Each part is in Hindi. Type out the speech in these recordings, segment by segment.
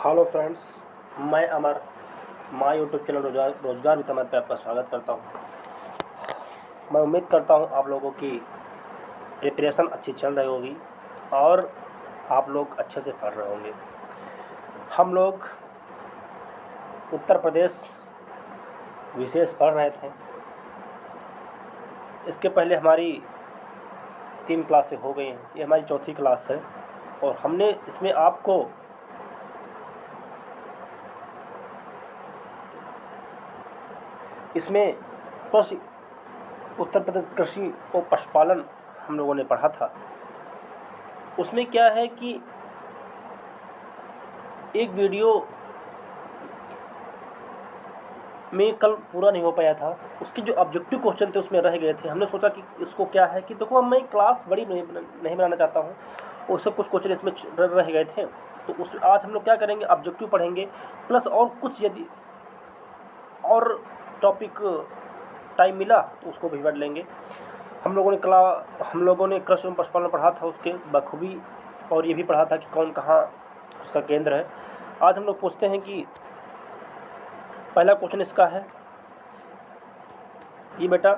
हेलो फ्रेंड्स, मैं अमर माय यूट्यूब चैनल रोजगार विद अमर पे आपका स्वागत करता हूं। मैं उम्मीद करता हूं आप लोगों की प्रिपरेशन अच्छी चल रही होगी और आप लोग अच्छे से पढ़ रहे होंगे। हम लोग उत्तर प्रदेश विशेष पढ़ रहे थे। इसके पहले हमारी 3 क्लासें हो गई हैं, ये हमारी चौथी क्लास है और हमने इसमें आपको इसमें कृषि उत्तर प्रदेश कृषि और पशुपालन हम लोगों ने पढ़ा था। उसमें क्या है कि एक वीडियो में कल पूरा नहीं हो पाया था, उसके जो ऑब्जेक्टिव क्वेश्चन थे उसमें रह गए थे। हमने सोचा कि इसको क्या है कि देखो, मैं क्लास बड़ी नहीं बनाना चाहता हूँ, उससे कुछ क्वेश्चन इसमें रह गए थे। तो उस आज हम लोग क्या करेंगे, ऑब्जेक्टिव पढ़ेंगे प्लस और कुछ यदि और टॉपिक टाइम मिला तो उसको भी पढ़ लेंगे। हम लोगों ने कृषि एवं पशुपालन पढ़ा था, उसके बखूबी, और ये भी पढ़ा था कि कौन कहाँ उसका केंद्र है। आज हम लोग पूछते हैं कि पहला क्वेश्चन इसका है, ये बेटा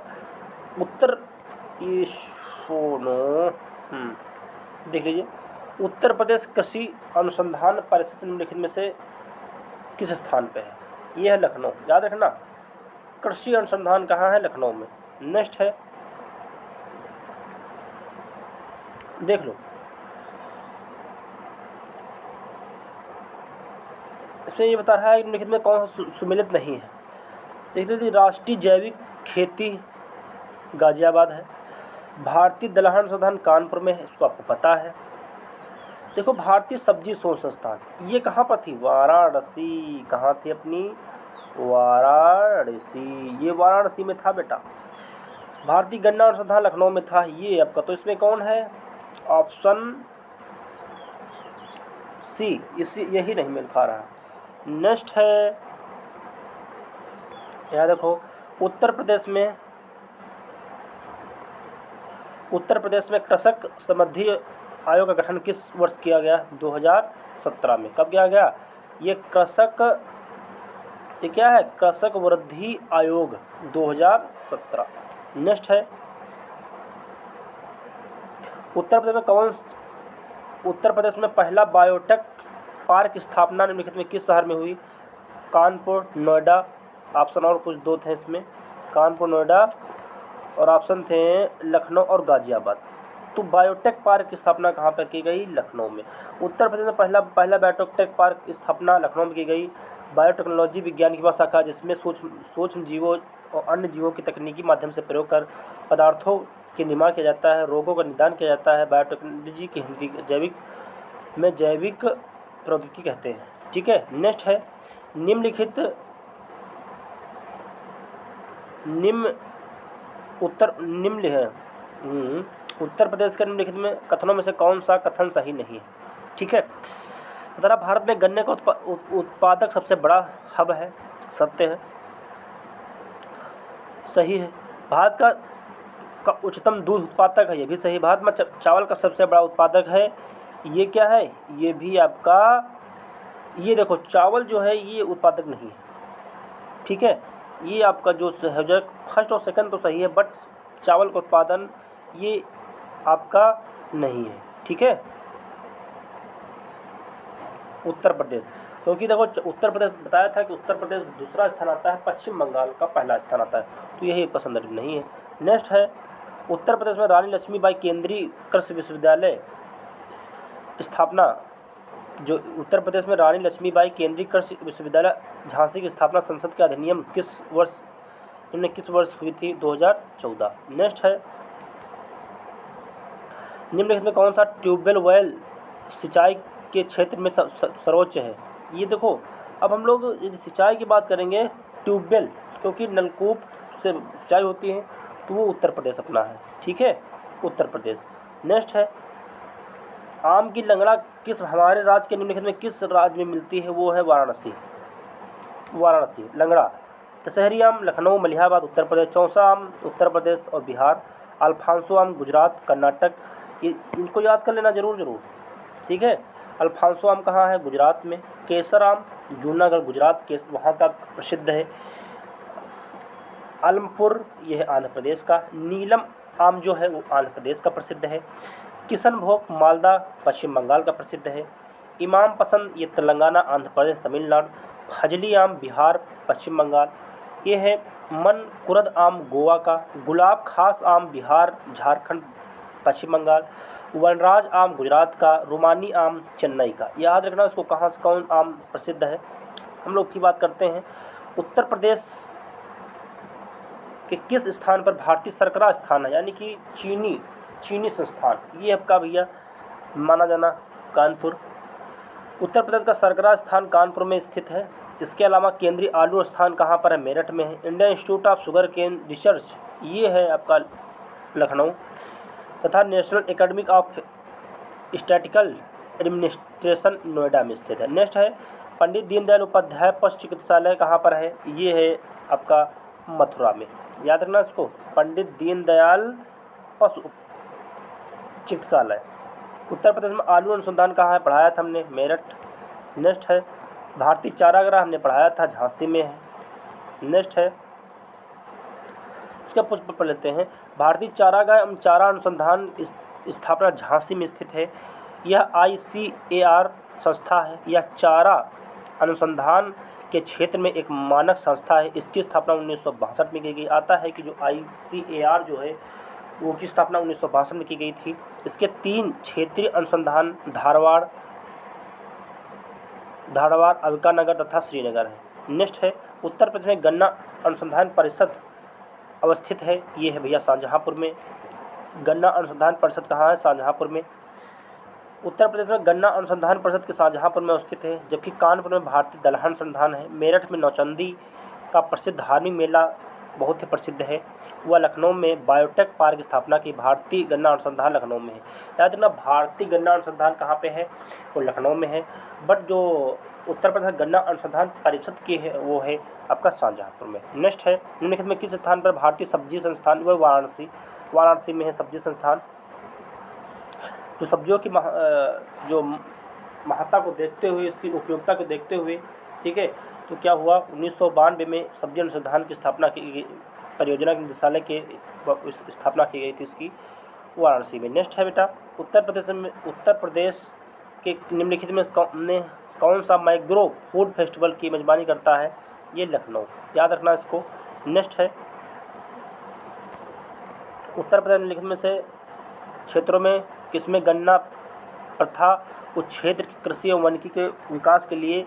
देख लीजिए, उत्तर प्रदेश कृषि अनुसंधान परिषद निम्नलिखित में से किस स्थान पे है? ये है लखनऊ, याद रखना। कृषि अनुसंधान कहाँ है? लखनऊ में। नेक्स्ट है, देख लो, इसमें ये बता रहा है निम्नलिखित में कौन सा सुमेलित नहीं है। देख लीजिए, राष्ट्रीय जैविक खेती गाजियाबाद है, भारतीय दलहन संस्थान कानपुर में है, इसको आपको पता है। देखो, भारतीय सब्जी शोध संस्थान ये कहाँ पर थी? वाराणसी। कहाँ थी अपनी? वाराणसी। ये वाराणसी में था बेटा। भारतीय गन्ना अनुसंधान लखनऊ में था, ये आपका। तो इसमें कौन है? ऑप्शन सी, इसी यही नहीं मिल पा रहा। नेक्स्ट है, यहाँ देखो, उत्तर प्रदेश में कृषक समृद्धि आयोग का गठन किस वर्ष किया गया? 2017 में। कब किया गया? ये क्या है? कृषक वृद्धि आयोग 2017। नेक्स्ट है, उत्तर प्रदेश में पहला बायोटेक पार्क स्थापना निम्नलिखित में किस शहर में हुई? कानपुर, नोएडा, ऑप्शन और कुछ दो थे इसमें, कानपुर, नोएडा, और ऑप्शन थे लखनऊ और गाजियाबाद। तो बायोटेक पार्क की स्थापना कहाँ पर की गई? लखनऊ में। उत्तर प्रदेश में पहला बायोटेक पार्क की स्थापना लखनऊ में की गई। बायोटेक्नोलॉजी विज्ञान की वह शाखा जिसमें सूक्ष्म जीवों और अन्य जीवों की तकनीकी माध्यम से प्रयोग कर पदार्थों के निर्माण किया जाता है, रोगों का निदान किया जाता है। बायोटेक्नोलॉजी की हिंदी जैविक प्रौद्योगिकी कहते हैं। ठीक है। नेक्स्ट है, उत्तर प्रदेश के निम्नलिखित में कथनों में से कौन सा कथन सही नहीं है? ठीक है। ज़रा, भारत में गन्ने का उत्पादक सबसे बड़ा हब है, सत्य है, सही है। भारत का उच्चतम दूध उत्पादक है, ये भी सही। भारत में चावल का सबसे बड़ा उत्पादक है, ये क्या है? ये भी आपका, ये देखो, चावल जो है ये उत्पादक नहीं है। ठीक है, ये आपका जो है फर्स्ट और सेकंड तो सही है, बट चावल का उत्पादन ये आपका नहीं है। ठीक है, उत्तर प्रदेश, क्योंकि देखो उत्तर प्रदेश बताया था कि उत्तर प्रदेश दूसरा स्थान आता है, पश्चिम बंगाल का पहला स्थान आता है, तो यही पसंद नहीं है। नेक्स्ट है, उत्तर प्रदेश में रानी लक्ष्मीबाई केंद्रीय कृषि विश्वविद्यालय स्थापना, जो उत्तर प्रदेश में रानी लक्ष्मीबाई केंद्रीय कृषि विश्वविद्यालय झांसी की स्थापना संसद के अधिनियम किस वर्ष हुई थी? 2014। नेक्स्ट है, निम्नलिखित में कौन सा ट्यूबवेल वेल सिंचाई के क्षेत्र में सर्वोच्च है? ये देखो, अब हम लोग यदि सिंचाई की बात करेंगे, ट्यूबवेल, क्योंकि नलकूप से सिंचाई होती है, तो वो उत्तर प्रदेश अपना है। ठीक है, उत्तर प्रदेश। नेक्स्ट है, आम की लंगड़ा हमारे राज्य के निम्नलिखित में किस राज्य में मिलती है? वो है वाराणसी। लंगड़ा। दशहरी आम लखनऊ, मलिहाबाद, उत्तर प्रदेश। चौसा आम उत्तर प्रदेश और बिहार। अल्फांसो आम गुजरात, कर्नाटक। ये इनको याद कर लेना जरूर। ठीक है, अल्फांसो आम कहाँ है? गुजरात में। केसर आम जूनागढ़ गुजरात के वहाँ का प्रसिद्ध है। अलमपुर यह है आंध्र प्रदेश का। नीलम आम जो है वो आंध्र प्रदेश का प्रसिद्ध है। किशनभोग मालदा पश्चिम बंगाल का प्रसिद्ध है। इमाम पसंद ये तेलंगाना आंध्र प्रदेश तमिलनाडु। फजली आम बिहार पश्चिम बंगाल। ये है मन कुरद आम गोवा का। गुलाब खास आम बिहार झारखंड पश्चिम बंगाल। वनराज आम गुजरात का। रुमानी आम चेन्नई का। याद रखना इसको कहाँ से कौन आम प्रसिद्ध है। हम लोग की बात करते हैं उत्तर प्रदेश के किस स्थान पर भारतीय शर्करा स्थान है, यानी कि चीनी संस्थान, ये आपका भैया माना जाना कानपुर। उत्तर प्रदेश का शर्करा स्थान कानपुर में स्थित है। इसके अलावा केंद्रीय आलू स्थान कहाँ पर है? मेरठ में है। Indian Institute of sugarcane research ये है आपका लखनऊ, तथा National Academic of Statical Administration Noida में स्थित है। नेक्स्ट है पंडित दीनदयाल उपाध्याय पशु चिकित्सालय कहाँ पर है? ये है आपका मथुरा में। याद रखना इसको, पंडित दीनदयाल पशु चिकित्सालय। उत्तर प्रदेश में आलू अनुसंधान कहाँ है? पढ़ाया था हमने, मेरठ। नेक्स्ट है भारतीय चारागाह हमने पढ़ाया था, झांसी में है। नेक्स्ट है इसका पुष्प पढ़ लेते हैं। भारतीय चारागाह एवं चारा अनुसंधान स्थापना झांसी में स्थित है। यह ICAR संस्था है। यह चारा अनुसंधान के क्षेत्र में एक मानक संस्था है। इसकी स्थापना 1962 में की गई। आता है कि जो ICAR जो है वो की स्थापना 1962 में की गई थी। इसके 3 क्षेत्रीय अनुसंधान धारवाड़, अंबिकानगर तथा श्रीनगर है। नेक्स्ट है उत्तर प्रदेश में गन्ना अनुसंधान परिषद अवस्थित है। ये है भैया शाहजहाँपुर में। गन्ना अनुसंधान परिषद कहाँ है? शाहजहाँपुर में। उत्तर प्रदेश में गन्ना अनुसंधान परिषद के शाहजहाँपुर में स्थित है, जबकि कानपुर में भारतीय दलहन अनुसंधान है। मेरठ में नौचंदी का प्रसिद्ध धार्मिक मेला बहुत ही प्रसिद्ध है। वह लखनऊ में बायोटेक पार्क की स्थापना की। भारतीय गन्ना अनुसंधान लखनऊ में है। याद रखना भारतीय गन्ना अनुसंधान कहाँ पे है? वो लखनऊ में है। बट जो उत्तर प्रदेश गन्ना अनुसंधान परिषद की है वो है आपका शाहजहाँपुर में। नेक्स्ट है निम्नलिखित में किस स्थान पर भारतीय सब्जी संस्थान? वह वाराणसी में है सब्जी संस्थान। जो सब्जियों की जो महत्ता को देखते हुए, इसकी उपयोगिता को देखते हुए, ठीक है, तो क्या हुआ 1992 में सब्जी अनुसंधान की स्थापना की गई, परियोजना के निदेशालय के स्थापना की गई थी इसकी वाराणसी में। नेक्स्ट है बेटा उत्तर प्रदेश के निम्नलिखित में कौन सा माइक्रो फूड फेस्टिवल की मेजबानी करता है? ये लखनऊ। याद रखना इसको। नेक्स्ट है उत्तर प्रदेश निम्नलिखित में से क्षेत्रों में किसमें गन्ना प्रथा उस क्षेत्र की कृषि एवं वानिकी के विकास के लिए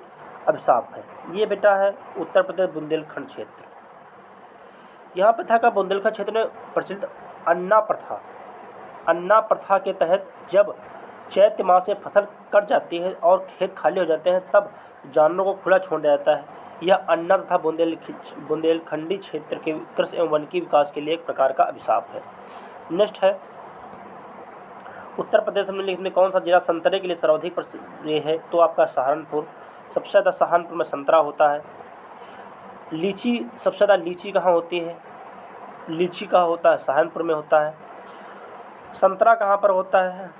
अभिशाप है? ये बेटा है उत्तर प्रदेश बुंदेलखंड क्षेत्र। यहाँ प्रथा का बुंदेलखंड क्षेत्र में प्रचलित अन्ना प्रथा के तहत जब चैत्र मास में फसल कट जाती है और खेत खाली हो जाते हैं तब जानवरों को खुला छोड़ दिया जाता है। यह अन्ना तथा बुंदेलखंडी क्षेत्र के कृषि एवं वानिकी विकास के लिए एक प्रकार का अभिशाप है। नेक्स्ट है उत्तर प्रदेश में निम्नलिखित में कौन सा जिला संतरे के लिए सर्वाधिक प्रसिद्ध है? तो आपका सहारनपुर। सबसे ज़्यादा सहारनपुर में संतरा होता है। लीची, सबसे ज़्यादा लीची कहाँ होती है? लीची कहाँ होता है? सहारनपुर में होता है। संतरा कहाँ पर होता है?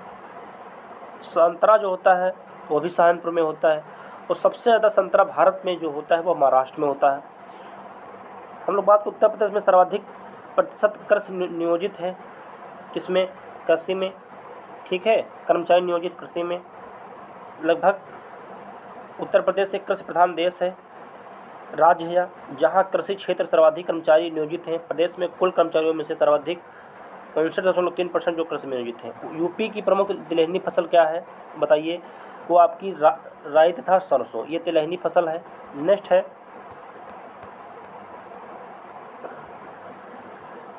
संतरा जो होता है वो भी सहारनपुर में होता है। और सबसे ज़्यादा संतरा भारत में जो होता है वो महाराष्ट्र में होता है। हम लोग बात को उत्तर प्रदेश में सर्वाधिक प्रतिशत कृषि नियोजित है किसमें? कृषि में, ठीक है, कर्मचारी नियोजित कृषि में। लगभग उत्तर प्रदेश एक कृषि प्रधान देश है, राज्य है जहाँ कृषि क्षेत्र सर्वाधिक कर्मचारी नियोजित हैं। प्रदेश में कुल कर्मचारियों में से सर्वाधिक 59.3% जो कृषि में नियोजित हैं। यूपी की प्रमुख तिलहनी फसल क्या है बताइए? वो आपकी राई तथा सरसों, ये तिलहनी फसल है। नेक्स्ट है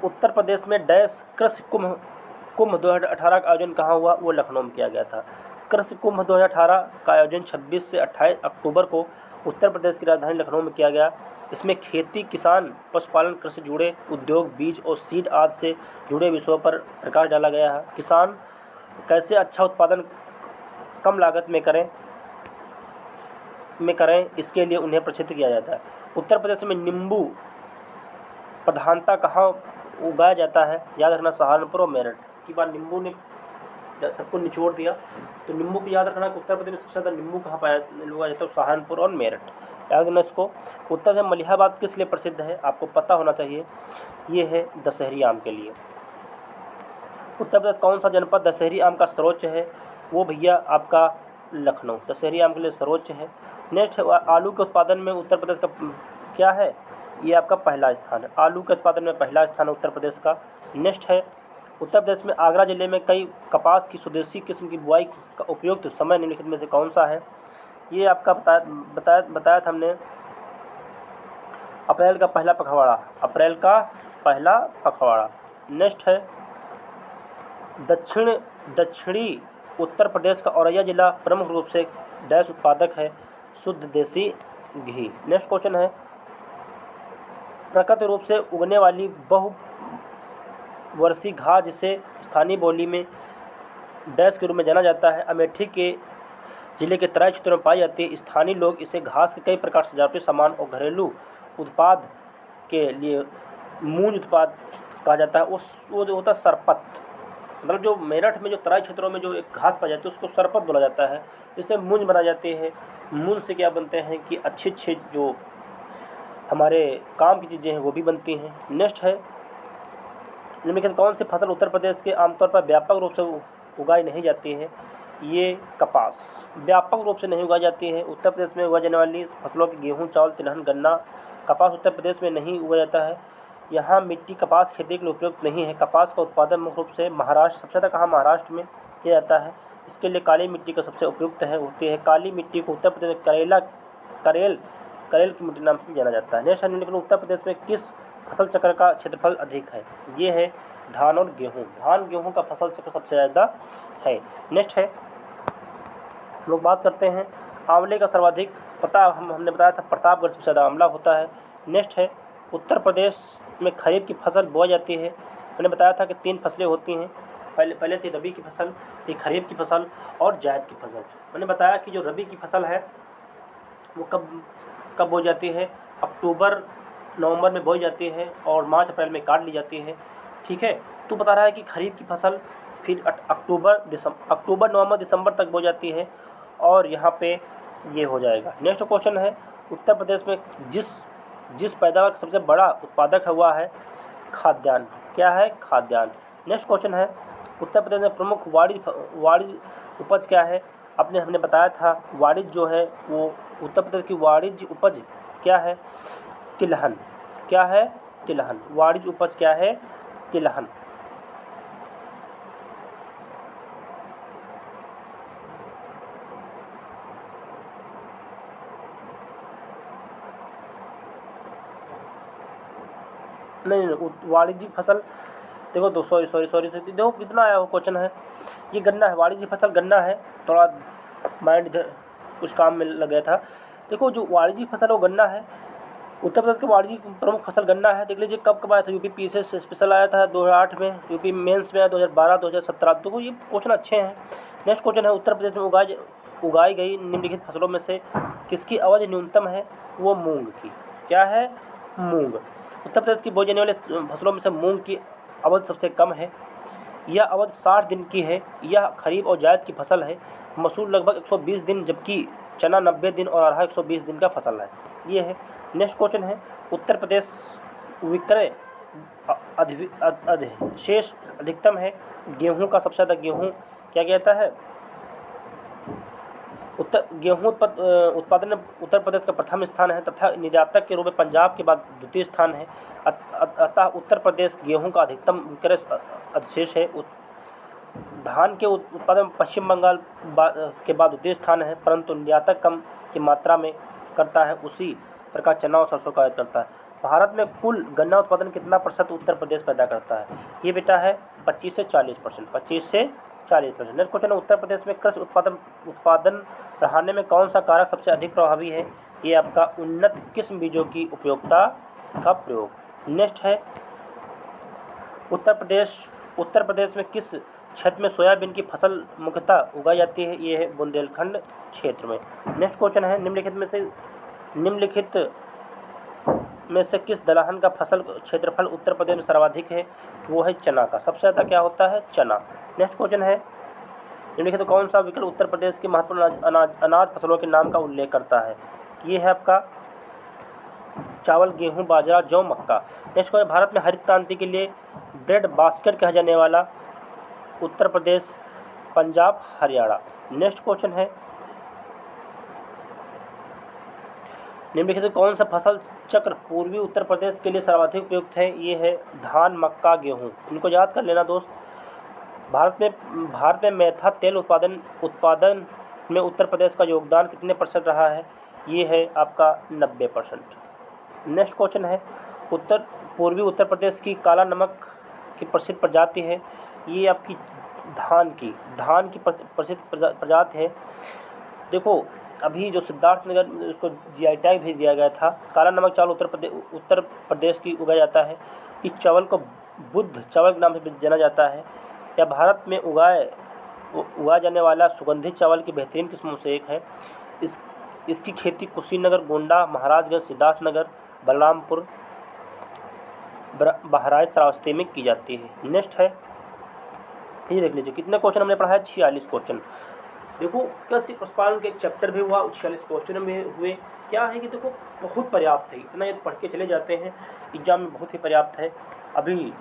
उत्तर प्रदेश में डैश कृषि कुंभ 2018 का आयोजन कहाँ हुआ? वो लखनऊ में किया गया था। कृषि कुंभ 2018 का आयोजन 26 से 28 अक्टूबर को उत्तर प्रदेश की राजधानी लखनऊ में किया गया। इसमें खेती, किसान, पशुपालन, कृषि जुड़े उद्योग, बीज और सीड आदि से जुड़े विषयों पर प्रकाश डाला गया है। किसान कैसे अच्छा उत्पादन कम लागत में करें इसके लिए उन्हें प्रशिक्षित किया जाता है। उत्तर प्रदेश में नींबू प्रधानता कहाँ उगाया जाता है? याद रखना सहारनपुर और मेरठ की बात। नींबू ने सबको निचोड़ दिया। तो नींबू को याद रखना कि उत्तर प्रदेश में सबसे ज़्यादा नींबू कहाँ पाया जाता है, सहारनपुर और मेरठ, याद रखना इसको। उत्तर में मलिहाबाद किस लिए प्रसिद्ध है, आपको पता होना चाहिए, ये है दशहरी आम के लिए। उत्तर प्रदेश कौन सा जनपद दशहरी आम का सर्वोच्च है, वो भैया आपका लखनऊ दशहरी आम के लिए सर्वोच्च है। नेक्स्ट है आलू के उत्पादन में उत्तर प्रदेश का क्या है, ये आपका पहला स्थान है, आलू के उत्पादन में पहला स्थान है उत्तर प्रदेश का। नेक्स्ट है उत्तर प्रदेश में आगरा जिले में कई कपास की स्वदेशी किस्म की बुआई का उपयुक्त समय निम्नलिखित में से कौन सा है, ये आपका बताया था हमने, अप्रैल का पहला पखवाड़ा, अप्रैल का पहला पखवाड़ा। नेक्स्ट है दक्षिणी उत्तर प्रदेश का औरैया जिला प्रमुख रूप से डैश उत्पादक है, शुद्ध देसी घी। नेक्स्ट क्वेश्चन है प्राकृतिक रूप से उगने वाली बहुवर्षीय घास जिसे स्थानीय बोली में डैश के रूप में जाना जाता है, अमेठी के जिले के तराई क्षेत्रों में पाई जाती है। स्थानीय लोग इसे घास के कई प्रकार सजावटी सामान और घरेलू उत्पाद के लिए मूंज उत्पाद कहा जाता है। वो होता है सरपत, मतलब जो मेरठ में जो तराई क्षेत्रों में जो एक घास पाई जाती है उसको सरपत बोला जाता है। इससे मूंज बनाई जाती है। मूंज से क्या बनते हैं कि अच्छे अच्छे जो हमारे काम की चीज़ें हैं वो भी बनती हैं। नेक्स्ट है निम्नलिखित कौन सी फसल उत्तर प्रदेश के आमतौर पर व्यापक रूप से उगाई नहीं जाती है, ये कपास व्यापक रूप से नहीं उगाई जाती है। उत्तर प्रदेश में उगाई जाने वाली फसलों की गेहूँ, चावल, तिलहन, गन्ना, कपास उत्तर प्रदेश में नहीं उगाया जाता है। यहाँ मिट्टी कपास खेती के लिए उपयुक्त नहीं है। कपास का उत्पादन मुख्य रूप से महाराष्ट्र, सबसे ज़्यादा कहाँ महाराष्ट्र में किया जाता है। इसके लिए काली मिट्टी का सबसे उपयुक्त होती है। काली मिट्टी को उत्तर प्रदेश में करेल की मिट्टी नाम से जाना जाता है। नेक्स्ट निम्नलिखित उत्तर प्रदेश में किस फसल चक्र का क्षेत्रफल अधिक है, ये है धान और गेहूँ। धान गेहूँ का फसल चक्र सबसे ज़्यादा है। नेक्स्ट है लोग बात करते हैं आंवले का सर्वाधिक, हमने बताया था प्रतापगढ़ सबसे ज़्यादा आंवला होता है। नेक्स्ट है उत्तर प्रदेश में खरीफ की फसल बोई जाती है। मैंने बताया था कि 3 फसलें होती हैं, पहले थी रबी की फसल, फिर खरीफ की फसल और जायद की फसल। मैंने बताया कि जो रबी की फसल है वो कब बोई जाती है, अक्टूबर नवंबर में बोई जाती है और मार्च अप्रैल में काट ली जाती है। ठीक है, तो बता रहा है कि खरीफ की फसल फिर अक्टूबर नवंबर दिसंबर तक बोई जाती है और यहाँ पे ये हो जाएगा। नेक्स्ट क्वेश्चन है उत्तर प्रदेश में जिस पैदावार का सबसे बड़ा उत्पादक हुआ है खाद्यान्न, क्या है, खाद्यान्न। नेक्स्ट क्वेश्चन है उत्तर प्रदेश में प्रमुख वाणिज्य उपज क्या है, हमने बताया था वाणिज्य जो है वो उत्तर प्रदेश की वाणिज्य उपज क्या है, तिलहन। क्या है, तिलहन। वाणिज्य उपज क्या है, तिलहन। नहीं वाणिज्यिक फसल देखो सॉरी देखो कितना आया वो क्वेश्चन है, ये गन्ना है, वाणिज्यिक फसल गन्ना है। थोड़ा माइंड इधर कुछ काम में लग गया था। देखो जो वाणिज्यिक फसल है वो गन्ना है। उत्तर प्रदेश की वाणिज्यिक प्रमुख फसल गन्ना है। देख लीजिए कब आया था, यूपी पीएसएस स्पेशल आया था 2008 में, यूपी मेंस में आया 2012 2017। देखो ये क्वेश्चन अच्छे हैं। नेक्स्ट क्वेश्चन है उत्तर प्रदेश में उगाई गई निम्नलिखित फसलों में से किसकी अवधि न्यूनतम है, वो मूंग की। क्या है, मूंग। उत्तर प्रदेश की बोई जाने वाली फसलों में से मूंग की अवधि सबसे कम है, यह अवधि 60 दिन की है। यह खरीफ और जायद की फसल है। मसूर लगभग 120 दिन जबकि चना 90 दिन और अरहर 120 दिन का फसल है। ये है। नेक्स्ट क्वेश्चन है उत्तर प्रदेश विक्रय अधिशेष अधिकतम है गेहूं का, सबसे ज़्यादा गेहूं क्या कहता है, गेहूं उत्पादन में उत्तर प्रदेश का प्रथम स्थान है तथा निर्यातक के रूप में पंजाब के बाद द्वितीय स्थान है। अतः उत्तर प्रदेश गेहूं का अधिकतम विक्रय अधिशेष है। धान के उत्पादन में पश्चिम बंगाल के बाद द्वितीय स्थान है, परंतु निर्यातक कम की मात्रा में करता है। उसी प्रकार चना और सरसों का आयात करता है। भारत में कुल गन्ना उत्पादन कितना प्रतिशत उत्तर प्रदेश पैदा करता है, ये बेटा है 25 से 40%। 25 से 40%। नेक्स्ट क्वेश्चन है उत्तर प्रदेश में कृषि उत्पादन बढ़ाने में कौन सा कारक सबसे अधिक प्रभावी है, ये आपका उन्नत किस्म बीजों की उपयोगिता का प्रयोग। नेक्स्ट है उत्तर प्रदेश में किस क्षेत्र में सोयाबीन की फसल मुख्यतः उगाई जाती है, ये है बुंदेलखंड क्षेत्र में। नेक्स्ट क्वेश्चन है निम्नलिखित में से किस दलहन का फसल क्षेत्रफल उत्तर प्रदेश में सर्वाधिक है, वो है चना का। सबसे ज़्यादा क्या होता है, चना। नेक्स्ट क्वेश्चन है निम्नलिखित तो कौन सा विकल्प उत्तर प्रदेश की महत्वपूर्ण अनाज फसलों के नाम का उल्लेख करता है? ये है आपका चावल, गेहूं, बाजरा, जौ, मक्का। नेक्स्ट क्वेश्चन, भारत में हरित क्रांति के लिए ब्रेड बास्केट कहा जाने वाला उत्तर प्रदेश, पंजाब, हरियाणा। नेक्स्ट क्वेश्चन है, निम्नलिखित कौन सा फसल चक्र पूर्वी उत्तर प्रदेश के लिए सर्वाधिक उपयुक्त है? ये है धान, मक्का, गेहूं। इनको याद कर लेना दोस्त। भारत में मेथा तेल उत्पादन में उत्तर प्रदेश का योगदान कितने % रहा है? ये है आपका 90%। नेक्स्ट क्वेश्चन है, पूर्वी उत्तर प्रदेश की काला नमक की प्रसिद्ध प्रजाति है? ये आपकी धान की प्रसिद्ध प्रजाति है। देखो, अभी जो सिद्धार्थनगर उसको GI टैग भी दिया गया था। काला नमक चावल उत्तर प्रदेश की उगाया जाता है। इस चावल को बुद्ध चावल के नाम से जाना जाता है। यह भारत में उगाया जाने वाला सुगंधित चावल की बेहतरीन किस्मों से एक है। इसकी खेती कुशीनगर, गोंडा, महाराजगंज, सिद्धार्थनगर, बलरामपुर, बहराइच, श्रावस्ती में की जाती है। नेक्स्ट है, ये देख लीजिए कितने क्वेश्चन हमने पढ़ा है, 46 क्वेश्चन। देखो, कृषि पशुपालन के एक चैप्टर भी हुआ, 46 क्वेश्चन में हुए। क्या है कि देखो बहुत पर्याप्त है, इतना यदि पढ़ के चले जाते हैं एग्जाम में बहुत ही पर्याप्त है। अभी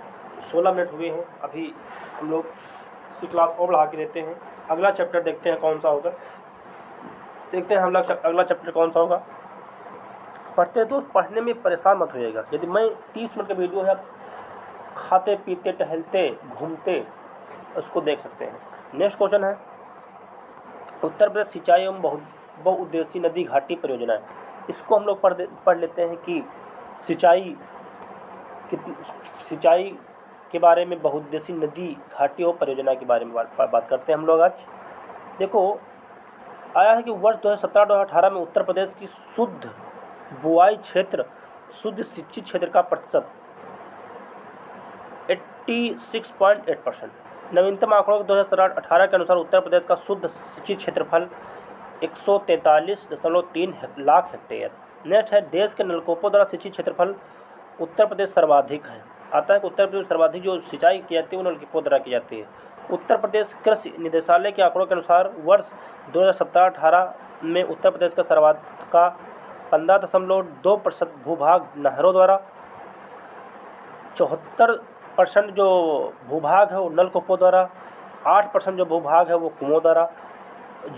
16 मिनट हुए हैं, अभी हम लोग इसकी क्लास और बढ़ा के लेते हैं। अगला चैप्टर देखते हैं कौन सा होगा, देखते हैं हम लोग अगला चैप्टर कौन सा होगा। पढ़ते हैं तो पढ़ने में परेशान मत होइएगा। यदि मैं 30 मिनट का वीडियो है, आप खाते पीते टहलते घूमते उसको देख सकते हैं। नेक्स्ट क्वेश्चन है, उत्तर प्रदेश सिंचाई एवं बहुउद्देशीय नदी घाटी परियोजना है। इसको हम लोग पढ़ लेते हैं कि सिंचाई के बारे में, बहुउद्देशीय नदी घाटी और परियोजना के बारे में बात करते हैं हम लोग आज। देखो, आया है कि वर्ष 2017-2018 में उत्तर प्रदेश की शुद्ध बुआई क्षेत्र, शुद्ध सिंचित क्षेत्र का प्रतिशत 86.8%। नवीनतम आंकड़ों 2017-18 के अनुसार उत्तर प्रदेश का शुद्ध सिंचित क्षेत्रफल 143.3 लाख हेक्टेयर। नेक्स्ट है, देश के नलकूपों द्वारा सिंचित क्षेत्रफल उत्तर प्रदेश सर्वाधिक है। आता है कि उत्तर प्रदेश सर्वाधिक जो सिंचाई की जाती है वो नलकूपों द्वारा की जाती है। उत्तर प्रदेश कृषि निदेशालय के आंकड़ों के अनुसार वर्ष 2017-18 में उत्तर प्रदेश का 15.2% भूभाग नहरों द्वारा, 74% जो भूभाग है वो नलकूपों द्वारा, 8% जो भूभाग है वो कुओं द्वारा,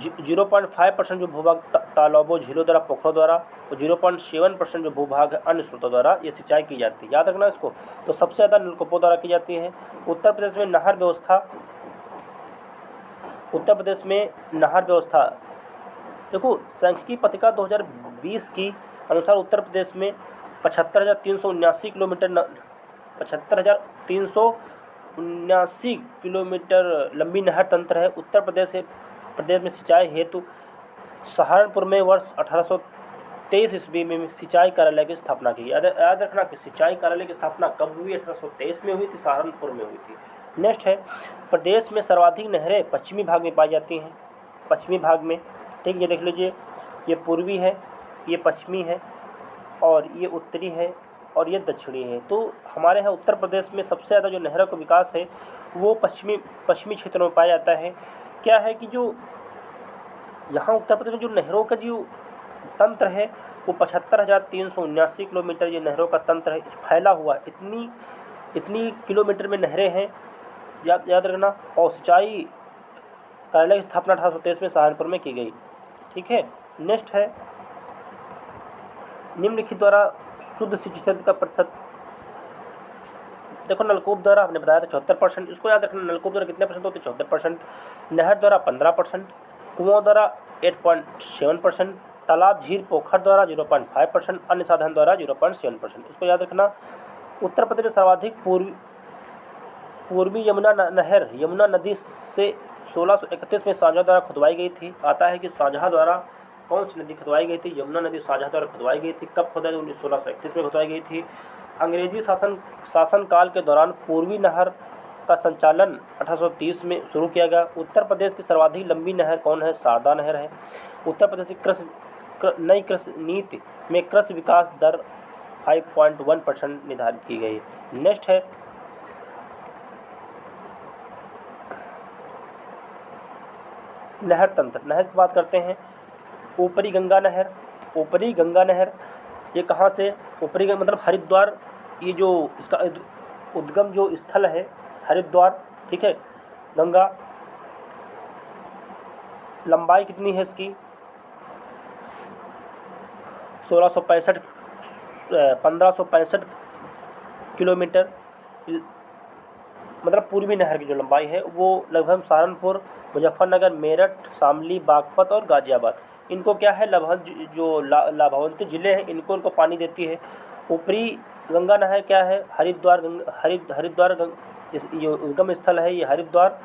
0.5% जो भूभाग तालाबों, झीलों द्वारा, पोखरों द्वारा, और 0.7% जो भूभाग है अन्य स्रोतों द्वारा ये सिंचाई की जाती है। याद रखना इसको। तो सबसे ज़्यादा नलकूपों द्वारा की जाती है। उत्तर प्रदेश में नहर व्यवस्था देखो, सांख्यिकी पत्रिका 2020 की अनुसार उत्तर प्रदेश में 75,379 किलोमीटर लंबी नहर तंत्र है। उत्तर प्रदेश में सिंचाई हेतु सहारनपुर में वर्ष 1823 ईस्वी में सिंचाई कार्यालय की स्थापना की। याद रखना कि सिंचाई कार्यालय की स्थापना कब हुई? 1823 में हुई थी, सहारनपुर में हुई थी। नेक्स्ट है, प्रदेश में सर्वाधिक नहरें पश्चिमी भाग में पाई जाती हैं। पश्चिमी भाग में, ठीक, ये देख लीजिए, ये पूर्वी है, ये पश्चिमी है, और ये उत्तरी है, और ये दक्षिणी है। तो हमारे यहाँ उत्तर प्रदेश में सबसे ज़्यादा जो नहरों का विकास है वो पश्चिमी क्षेत्रों में पाया जाता है। क्या है कि जो यहाँ उत्तर प्रदेश में जो नहरों का जो तंत्र है वो 75,379 किलोमीटर ये नहरों का तंत्र है, फैला हुआ। इतनी किलोमीटर में नहरें हैं, याद रखना। और सिंचाई कार्यालय की स्थापना 1823 में सहारनपुर में की गई। ठीक है। नेक्स्ट है, निम्नलिखित द्वारा शुद्ध सिंचित क्षेत्र का प्रतिशत। देखो, नलकूप द्वारा हमने बताया था 74%, इसको याद रखना। नलकूप द्वारा कितने % होते? 74%। नहर द्वारा 15%, कुओं द्वारा 8.7%, तालाब, झील, पोखर द्वारा 0.5%, अन्य साधन द्वारा 0.7%। इसको याद रखना। उत्तर प्रदेश में सर्वाधिक पूर्वी यमुना नहर यमुना नदी से 1631 में शाहजहाँ द्वारा खुदवाई गई थी। आता है कि शाहजहाँ द्वारा कौन सी नदी खुदवाई गई थी? यमुना नदी शाहजहाँ द्वारा खुदवाई गई थी। कब खुदाई? 1631 में खुदवाई गई थी। अंग्रेजी शासनकाल के दौरान पूर्वी नहर का संचालन 1830 में शुरू किया गया। उत्तर प्रदेश की सर्वाधिक लंबी नहर कौन है? शारदा नहर है। उत्तर प्रदेश की नई कृषि नीति में कृषि विकास दर 5.1% निर्धारित की गई। नेक्स्ट है, नहर तंत्र, नहर की बात करते हैं। ऊपरी गंगा नहर, ऊपरी गंगा नहर ये कहाँ से, ऊपरी गंगा मतलब हरिद्वार, ये जो इसका उद्गम जो स्थल है हरिद्वार, ठीक है। गंगा लंबाई कितनी है इसकी 1665 1565 किलोमीटर, मतलब पूर्वी नहर की जो लंबाई है वो लगभग सहारनपुर, मुजफ्फरनगर, मेरठ, शामली, बागपत और गाजियाबाद, इनको क्या है लाभावंती जिले हैं इनको पानी देती है। ऊपरी गंगा नहर क्या है, हरिद्वार ये उद्गम स्थल है, ये हरिद्वार,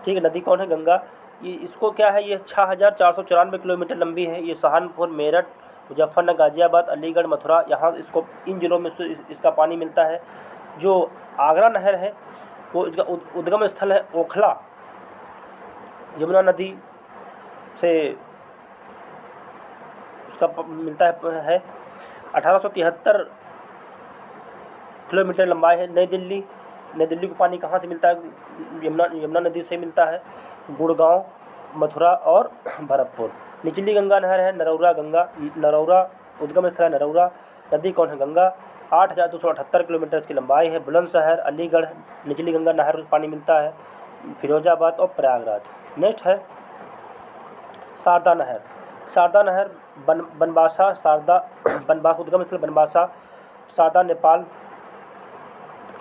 ठीक है। नदी कौन है, गंगा। ये इसको क्या है, ये 6494 किलोमीटर लंबी है। ये सहारनपुर, मेरठ, मुजफ्फरनगर, गाजियाबाद, अलीगढ़, मथुरा, यहाँ इसको इन जिलों में से इसका पानी मिलता है। जो आगरा नहर है वो इसका उद्गम स्थल है ओखला, यमुना नदी से उसका मिलता है 1873 किलोमीटर लंबाई है। नई दिल्ली को पानी कहाँ से मिलता है, यमुना नदी से मिलता है, गुड़गांव, मथुरा और भरतपुर। निचली गंगा नहर है नरौरा उद्गम स्थल है नरौरा, नदी कौन है, गंगा। 8278 किलोमीटर इसकी लंबाई है। बुलंदशहर, अलीगढ़, निचली गंगा नहर को पानी मिलता है, फिरोजाबाद और प्रयागराज। नेक्स्ट है शारदा नहर बनबासा, बनबासा उद्गम स्थल बनबासा, शारदा नेपाल,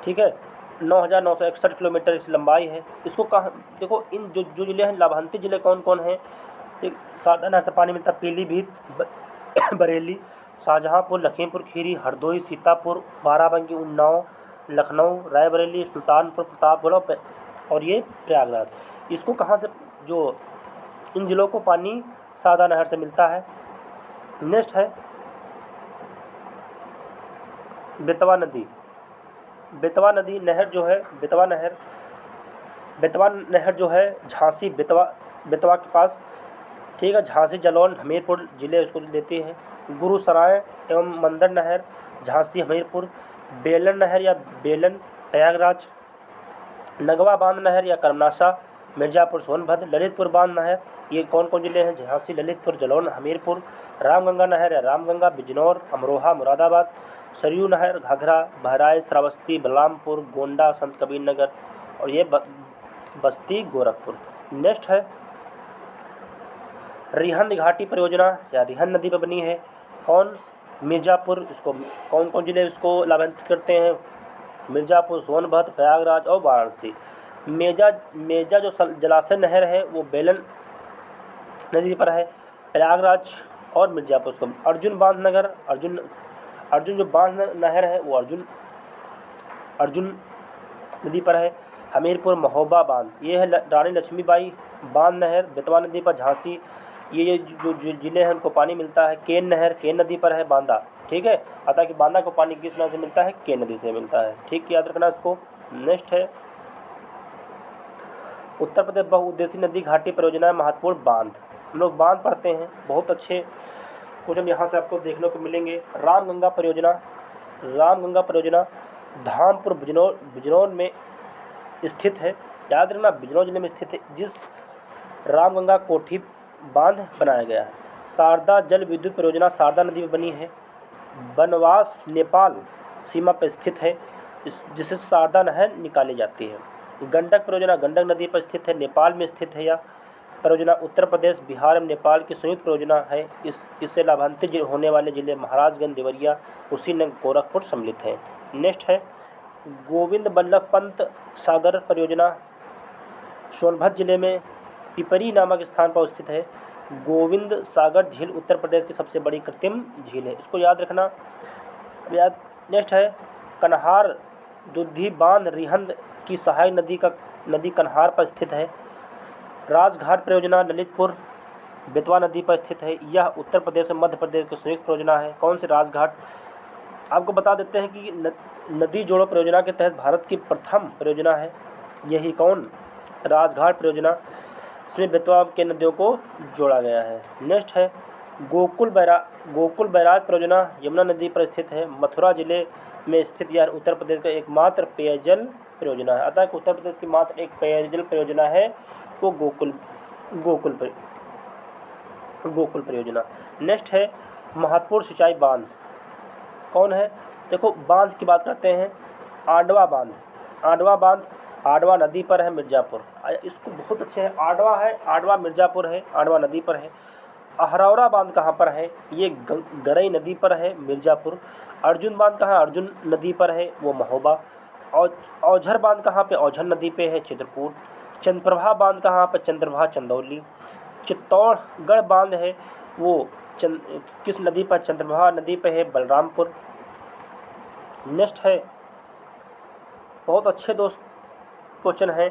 ठीक है। 9961 किलोमीटर इस लंबाई है। इसको कहाँ देखो, इन जो जिले हैं लाभांती जिले कौन कौन हैं, शारदा नहर से पानी मिलता है पीलीभीत, बरेली, शाहजहाँपुर, लखीमपुर खीरी, हरदोई, सीतापुर, बाराबंकी, उन्नाव, लखनऊ, रायबरेली, सुल्तानपुर, प्रतापगढ़ और ये प्रयागराज। इसको कहाँ से, जो इन जिलों को पानी शारदा नहर से मिलता है। नेक्स्ट है बेतवा नदी नहर जो है, बेतवा नहर जो है झांसी बेतवा के पास, ठीक है। झांसी, जालौन, हमीरपुर जिले उसको देते हैं। गुरुसराय एवं मंदर नहर झांसी, हमीरपुर। बेलन नहर या बेलन प्रयागराज। नगवा बांध नहर या कर्मनाशा मिर्जापुर, सोनभद्र। ललितपुर बांध नहर ये कौन कौन जिले हैं, झांसी, ललितपुर, जालौन, हमीरपुर। रामगंगा नहर या रामगंगा बिजनौर, अमरोहा, मुरादाबाद। सरयू नहर घाघरा, बहराइच, श्रावस्ती, बलरामपुर, गोंडा, संत कबीर नगर और ये बस्ती, गोरखपुर। नेक्स्ट है रिहंद घाटी परियोजना या रिहंद नदी पर बनी है, कौन, मिर्ज़ापुर। इसको कौन कौन जिले इसको लाभान्वित करते हैं, मिर्ज़ापुर, सोनभद्र, प्रयागराज और वाराणसी। मेजा जो जलाशय नहर है वो बेलन नदी पर है, प्रयागराज और मिर्ज़ापुर। उसको अर्जुन बांध नगर, अर्जुन जो बांध नहर है वो अर्जुन नदी पर है। हमीरपुर, महोबा बांध ये है रानी लक्ष्मीबाई बांध नहर, बेतवा नदी पर झांसी। ये जो जिले हैं उनको पानी मिलता है। केन नहर केन नदी पर है, बांदा, ठीक है। अतः कि बांदा को पानी किस नदी से मिलता है, केन नदी से मिलता है, ठीक, याद रखना इसको। नेक्स्ट है उत्तर प्रदेश बहुउद्देशीय नदी घाटी परियोजना महत्वपूर्ण बांध। हम लोग बांध पढ़ते हैं, बहुत अच्छे क्वेश्चन यहाँ से आपको देखने को मिलेंगे। रामगंगा परियोजना धामपुर बिजनौर में स्थित है, याद रखना बिजनौर जिले में स्थित है, जिस रामगंगा कोठी बांध बनाया गया है। शारदा जल विद्युत परियोजना शारदा नदी में बनी है, बनवास नेपाल सीमा पर स्थित है, जिससे शारदा नहर निकाली जाती है। गंडक परियोजना गंडक नदी पर स्थित है, नेपाल में स्थित है। यह परियोजना उत्तर प्रदेश, बिहार एवं नेपाल की संयुक्त परियोजना है। इससे लाभान्वित होने वाले जिले महाराजगंज, देवरिया, कुशीनगर, गोरखपुर सम्मिलित हैं। नेक्स्ट है गोविंद बल्लभ पंत सागर परियोजना सोनभद्र जिले में पिपरी नामक स्थान पर स्थित है। गोविंद सागर झील उत्तर प्रदेश की सबसे बड़ी कृत्रिम झील है, इसको याद रखना। नेक्स्ट है कन्हार दुधी बांध रिहंद की सहायक नदी कन्हार पर स्थित है। राजघाट परियोजना ललितपुर बेतवा नदी पर स्थित है। यह उत्तर प्रदेश और मध्य प्रदेश की संयुक्त परियोजना है। कौन सी, राजघाट। आपको बता देते हैं कि नदी जोड़ो परियोजना के तहत भारत की प्रथम परियोजना है यही, कौन, राजघाट परियोजना। इसमें बेतवा के नदियों को जोड़ा गया है। नेक्स्ट है गोकुल बैराज परियोजना यमुना नदी पर स्थित है, मथुरा जिले में स्थित। यह उत्तर प्रदेश का एकमात्र पेयजल परियोजना है। अतः उत्तर प्रदेश की मात्र एक पेयजल परियोजना है वो गोकुल गोकुल परियोजना। नेक्स्ट है महत्वपूर्ण सिंचाई बांध कौन है? देखो बांध की बात करते हैं, आडवा बांध। आडवा नदी पर है, मिर्ज़ापुर। इसको बहुत अच्छे है, आडवा मिर्ज़ापुर है, आडवा नदी पर है। अहरौरा बांध कहाँ पर है? ये गरई नदी पर है, मिर्ज़ापुर। अर्जुन बांध कहाँ? अर्जुन नदी पर है, वो महोबा। औझर बांध कहाँ पे? औझर नदी पे है, चित्रकूट। चंद्रप्रभा बांध कहाँ पे? चंद्रप्रभा चंदौली। चित्तौड़गढ़ बांध है वो किस नदी पर? चंद्रप्रभा नदी पे है, बलरामपुर। नेक्स्ट है, बहुत अच्छे दोस्त क्वेश्चन है,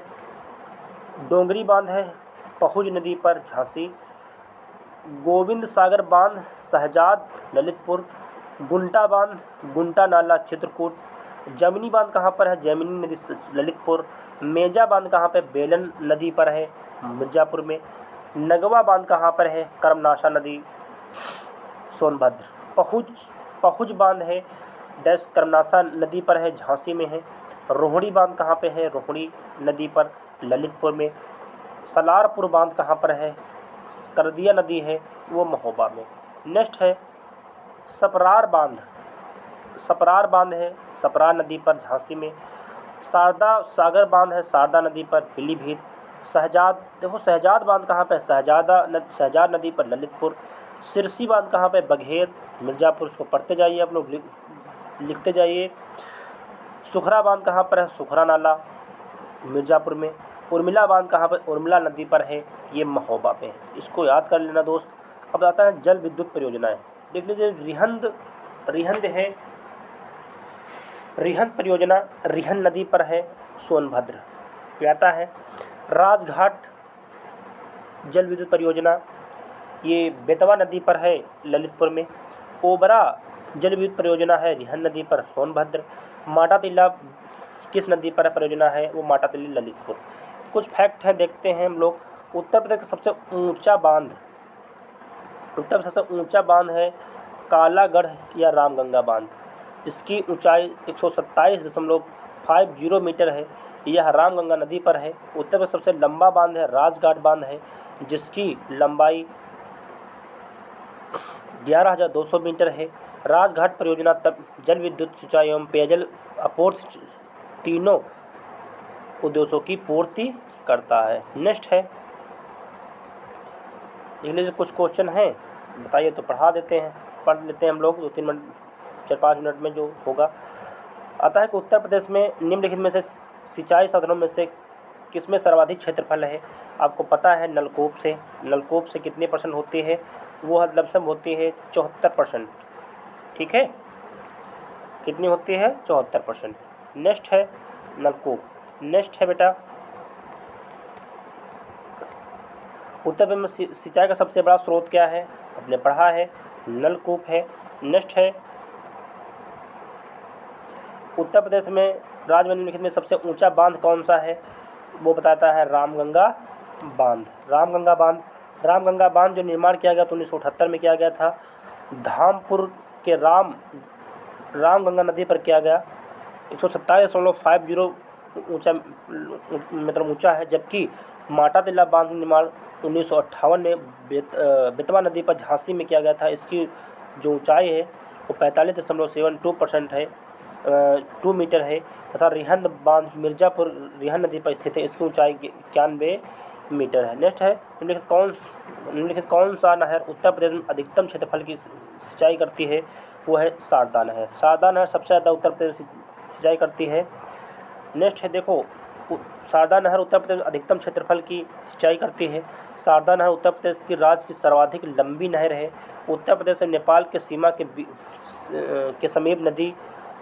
डोंगरी बांध है पहुज नदी पर, झांसी। गोविंद सागर बांध शहजाद, ललितपुर। गुंटा बांध, गुंटा नाला, चित्रकूट। जमिनी बांध कहाँ पर है? जमिनी नदी, ललितपुर। मेजा बांध कहाँ पे? बेलन नदी पर है, मिर्ज़ापुर में। नगवा बांध कहाँ पर है? कर्मनाशा नदी, सोनभद्र। पहुज बांध है डैश कर्मनाशा नदी पर है, झांसी में है। रोहिणी बांध कहाँ पे है? रोहिणी नदी पर, ललितपुर में। सलारपुर बांध कहाँ पर है? करदिया नदी है, वो महोबा में। नेक्स्ट है सपरार बांध है सपरार नदी पर, झांसी में। शारदा सागर बांध है शारदा नदी पर, पीलीभीत। शहजाद बांध कहाँ पे? शहजाद नदी पर, ललितपुर। सिरसी बांध कहाँ पे? बघेर, मिर्ज़ापुर। इसको पढ़ते जाइए आप लोग, लिखते जाइए। सुखरा बांध कहाँ पर है? सुखरा नाला, मिर्ज़ापुर में। उर्मिला बांध कहाँ पर? उर्मिला नदी पर है, ये महोबा पे है। इसको याद कर लेना दोस्त। अब आता है जल विद्युत परियोजनाएं। देख लीजिए, रिहंद है, रिहंद परियोजना रिहंद नदी पर है, सोनभद्र आता है। राजघाट जल विद्युत परियोजना, ये बेतवा नदी पर है, ललितपुर में। ओबरा जल विद्युत परियोजना है, रिहंद नदी पर, सोनभद्र। माटातिल्ला किस नदी पर परियोजना है? वो माटातिल्ला, ललितपुर। कुछ फैक्ट हैं, देखते हैं हम लोग। उत्तर प्रदेश का सबसे ऊंचा बांध है कालागढ़ या रामगंगा बांध, जिसकी ऊंचाई 127.50 मीटर है। यह रामगंगा नदी पर है। उत्तर प्रदेश सबसे लंबा बांध है राजघाट बांध है, जिसकी लंबाई 11,200 मीटर है। राजघाट परियोजना तब जल विद्युत, सिंचाई एवं पेयजल आपूर्ति तीनों उद्देश्यों की पूर्ति करता है। नेक्स्ट है, इंग्लिश कुछ क्वेश्चन हैं, बताइए तो पढ़ लेते हैं हम लोग 2-3 मिनट, 4-5 मिनट में जो होगा। आता है कि उत्तर प्रदेश में निम्नलिखित में से सिंचाई साधनों में से किसमें सर्वाधिक क्षेत्रफल है? आपको पता है नलकूप से कितने % होती है? वो लमसम होती है 74%। ठीक है, कितनी होती है? 74%। नेक्स्ट है नलकूप। नेक्स्ट है बेटा, उत्तर प्रदेश में सिंचाई का सबसे बड़ा स्रोत क्या है? आपने पढ़ा है, नलकूप है। नेक्स्ट है, उत्तर प्रदेश में राज्य में निम्नलिखित में सबसे ऊंचा बांध कौन सा है? वो बताता है रामगंगा बांध जो निर्माण किया गया तो 1978 में किया गया था। धामपुर के रामगंगा नदी पर किया गया, 127.50 ऊंचा है। जबकि माटातिल्ला बांध निर्माण 1958 में बेतवा नदी पर, झांसी में किया गया था। इसकी जो ऊंचाई है वो 45.72% है, 2 मीटर है। तथा रिहंद बांध मिर्ज़ापुर रिहंद नदी पर स्थित है, इसकी ऊंचाई 91 मीटर है। नेक्स्ट है, निम्नलिखित कौन सा नहर उत्तर प्रदेश में अधिकतम क्षेत्रफल की सिंचाई करती है? वो है शारदा नहर। शारदा नहर सबसे ज़्यादा उत्तर प्रदेश में सिंचाई करती है। नेक्स्ट है, देखो शारदा नहर उत्तर प्रदेश में अधिकतम क्षेत्रफल की सिंचाई करती है। शारदा नहर उत्तर प्रदेश की राज्य की सर्वाधिक लंबी नहर है। उत्तर प्रदेश से नेपाल के सीमा के समीप नदी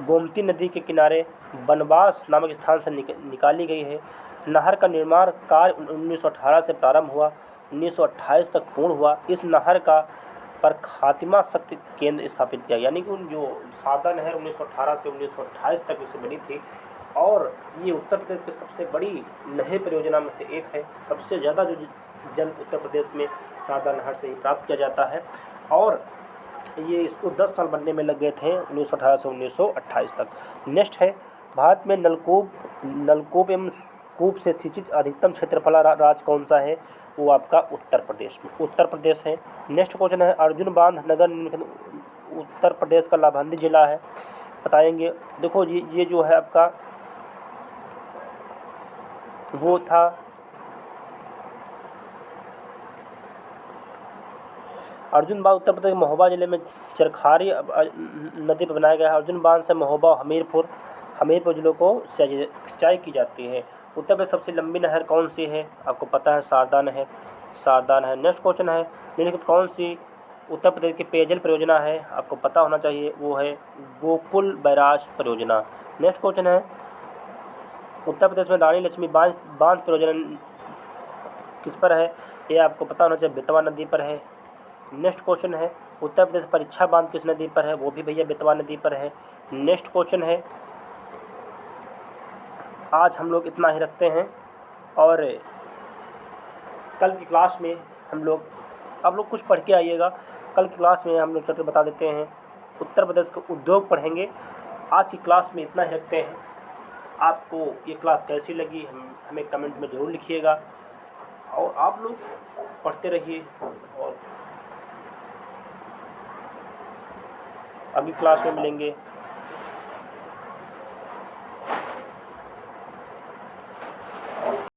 गोमती नदी के किनारे बनवास नामक स्थान से निकाली गई है। नहर का निर्माण कार्य 1918 से प्रारंभ हुआ, 1928 तक पूर्ण हुआ। इस नहर पर खातिमा शक्ति केंद्र स्थापित किया, यानी कि जो शारदा नहर 1918 से 1928 तक उसे बनी थी, और ये उत्तर प्रदेश की सबसे बड़ी नहर परियोजना में से एक है। सबसे ज़्यादा जो जल उत्तर प्रदेश में शारदा नहर से ही प्राप्त किया जाता है, और ये इसको 10 साल बनने में लग गए थे, 1918 से 1928 तक। नेक्स्ट है, भारत में नलकूप एवं कूप से सिंचित अधिकतम क्षेत्रफल राज्य कौन सा है? वो आपका उत्तर प्रदेश में, उत्तर प्रदेश है। नेक्स्ट क्वेश्चन है अर्जुन बांध नगर निम्नलिखित उत्तर प्रदेश का लाभांवित जिला है, बताएंगे। देखो ये जो है आपका वो था अर्जुन बांध उत्तर प्रदेश के महोबा जिले में चरखारी नदी पर बनाया गया है। अर्जुन बांध से महोबा हमीरपुर जिलों को सिंचाई की जाती है। उत्तर प्रदेश सबसे लंबी नहर कौन सी है, आपको पता है शारदा नहर, शारदा है। नेक्स्ट क्वेश्चन है निम्नलिखित कौन सी उत्तर प्रदेश की पेयजल परियोजना है, आपको पता होना चाहिए, वो है गोकुल बैराज परियोजना। नेक्स्ट क्वेश्चन है उत्तर प्रदेश में रानी लक्ष्मी बांध परियोजना किस पर है, ये आपको पता होना चाहिए, बेतवा नदी पर है। नेक्स्ट क्वेश्चन है उत्तर प्रदेश परीक्षा बांध किस नदी पर है, वो भी भैया बेतवा नदी पर है। नेक्स्ट क्वेश्चन है आज हम लोग इतना ही रखते हैं और कल की क्लास में हम लोग आप लोग कुछ पढ़ के आइएगा। कल की क्लास में हम लोग चैप्टर बता देते हैं, उत्तर प्रदेश के उद्योग पढ़ेंगे। आज की क्लास में इतना ही रखते हैं। आपको ये क्लास कैसी लगी हमें कमेंट में ज़रूर लिखिएगा और आप लोग पढ़ते रहिए और अगली क्लास में मिलेंगे।